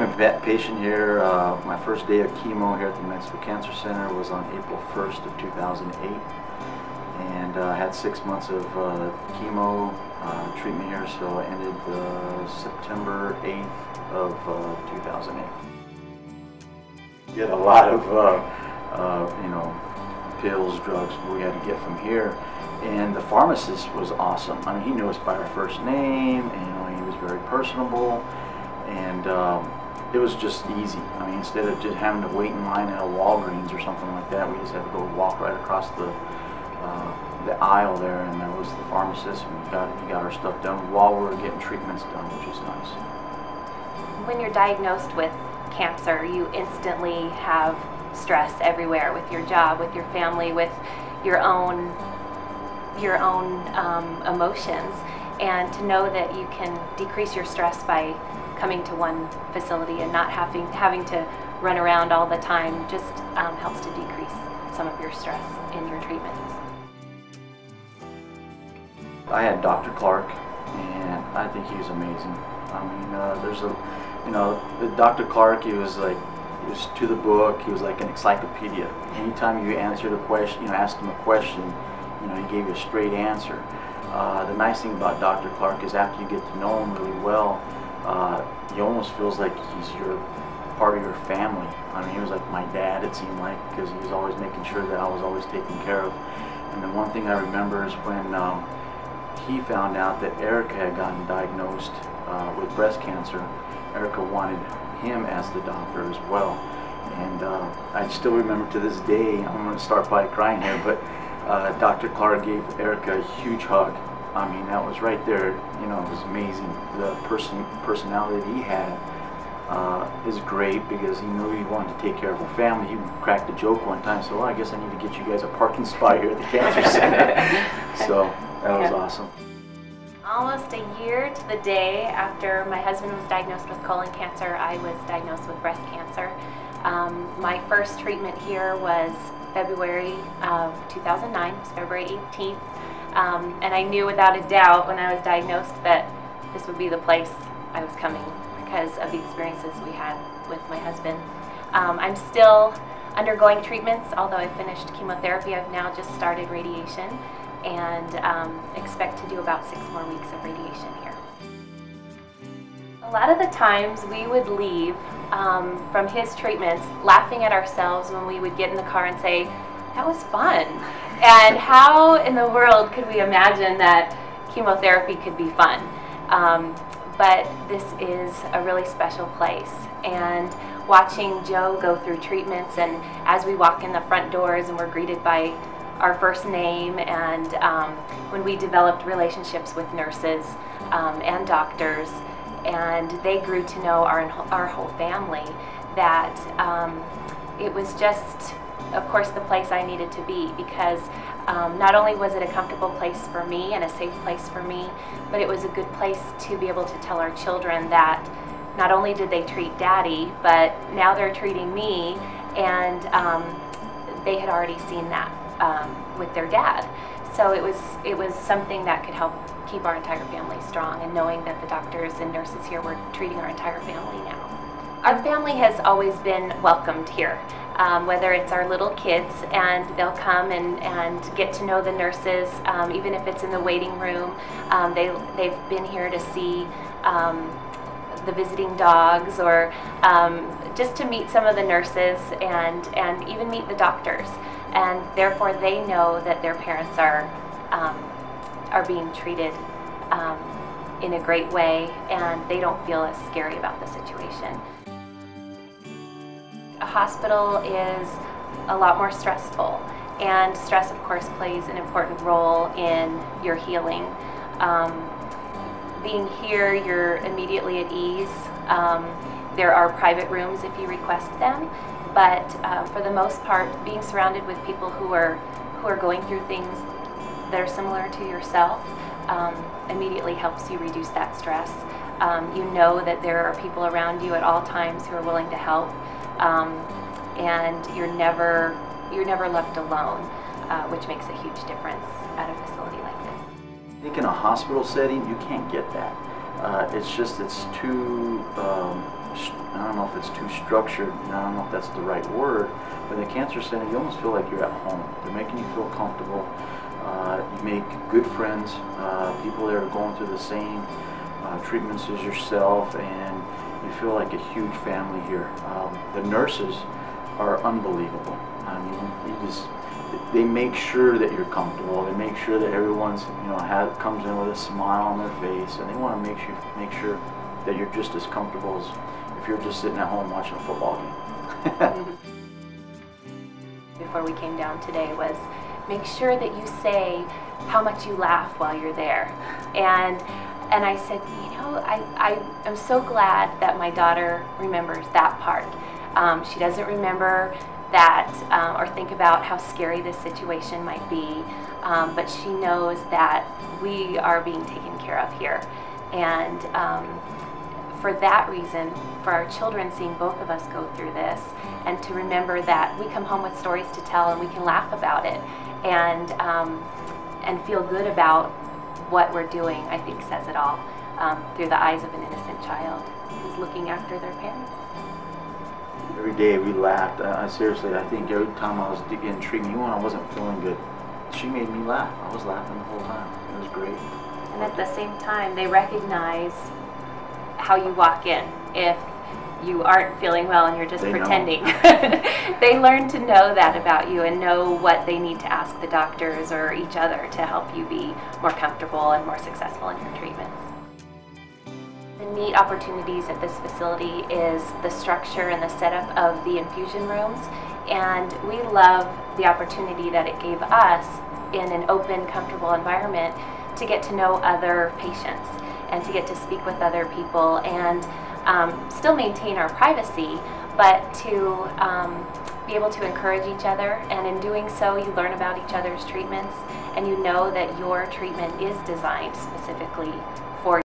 a vet patient here. My first day of chemo here at the Mexico Cancer Center was on April 1st of 2008. And I had 6 months of chemo treatment here, so it ended September 8th of 2008. Get a lot of, you know, pills, drugs we had to get from here. And the pharmacist was awesome. I mean, he knew us by our first name, and you know, he was very personable, and it was just easy. I mean, instead of just having to wait in line at a Walgreens or something like that, we just had to go walk right across the aisle there, and that was the pharmacist, and we got our stuff done while we were getting treatments done, which was nice. When you're diagnosed with cancer, you instantly have stress everywhere, with your job, with your family, with your own emotions, and to know that you can decrease your stress by coming to one facility and not having to run around all the time just helps to decrease some of your stress in your treatments. I had Dr. Clark, and I think he was amazing. I mean, Dr. Clark, he was to the book. He was like an encyclopedia. Anytime you answered a question, asked him a question, he gave you a straight answer. The nice thing about Dr. Clark is after you get to know him really well, he almost feels like he's part of your family. I mean, he was like my dad, it seemed like, because he was always making sure that I was always taken care of. And the one thing I remember is when he found out that Erica had gotten diagnosed with breast cancer. Erica wanted him as the doctor as well. And I still remember to this day, I'm going to start by crying here, but Dr. Clark gave Erica a huge hug. I mean, that was right there, it was amazing. The personality that he had is great, because he knew he wanted to take care of her family. He cracked a joke one time, so, well, I guess I need to get you guys a parking spot here at the cancer center. So that was awesome. Almost a year to the day after my husband was diagnosed with colon cancer, I was diagnosed with breast cancer. My first treatment here was February of 2009, it was February 18th. And I knew without a doubt when I was diagnosed that this would be the place I was coming because of the experiences we had with my husband. I'm still undergoing treatments, although I finished chemotherapy. I've now just started radiation, and expect to do about 6 more weeks of radiation here. A lot of the times we would leave from his treatments laughing at ourselves when we would get in the car and say, that was fun. And how in the world could we imagine that chemotherapy could be fun? But this is a really special place. And watching Joe go through treatments, and as we walk in the front doors and we're greeted by our first name, and when we developed relationships with nurses and doctors, and they grew to know our whole family, that it was just, of course, the place I needed to be, because not only was it a comfortable place for me and a safe place for me, but it was a good place to be able to tell our children that not only did they treat Daddy, but now they're treating me, and they had already seen that with their dad. So it was something that could help keep our entire family strong, and knowing that the doctors and nurses here were treating our entire family now. Our family has always been welcomed here, whether it's our little kids, and they'll come and get to know the nurses, even if it's in the waiting room. They've been here to see the visiting dogs, or just to meet some of the nurses, and even meet the doctors. And therefore they know that their parents are being treated in a great way, and they don't feel as scary about the situation. A hospital is a lot more stressful, and stress, of course, plays an important role in your healing. Being here, you're immediately at ease. There are private rooms if you request them, but for the most part, being surrounded with people who are going through things that are similar to yourself immediately helps you reduce that stress. You know that there are people around you at all times who are willing to help, and you're never left alone, which makes a huge difference at a facility like this. I think in a hospital setting, you can't get that. It's too I don't know if it's too structured, and I don't know if that's the right word, but in the cancer center, you almost feel like you're at home. They're making you feel comfortable. You make good friends, people that are going through the same treatments as yourself, and you feel like a huge family here. The nurses are unbelievable. I mean, they make sure that you're comfortable. They make sure that everyone's, comes in with a smile on their face, and they want to make sure that you're just as comfortable as if you're just sitting at home watching a football game. Before we came down today was make sure that you say how much you laugh while you're there. And I said, I am so glad that my daughter remembers that part. She doesn't remember that or think about how scary this situation might be, but she knows that we are being taken care of here. And for that reason, for our children seeing both of us go through this, and to remember that we come home with stories to tell and we can laugh about it and feel good about what we're doing, I think says it all, through the eyes of an innocent child who's looking after their parents. Every day we laughed. Seriously, I think every time I was getting treatment, even when I wasn't feeling good, she made me laugh. I was laughing the whole time. It was great. And at the same time, they recognize how you walk in. If you aren't feeling well and you're just pretending, they learn to know that about you and know what they need to ask the doctors or each other to help you be more comfortable and more successful in your treatments. The neat opportunities at this facility is the structure and the setup of the infusion rooms, and we love the opportunity that it gave us in an open, comfortable environment to get to know other patients and to get to speak with other people and still maintain our privacy, but to be able to encourage each other, and in doing so you learn about each other's treatments and you know that your treatment is designed specifically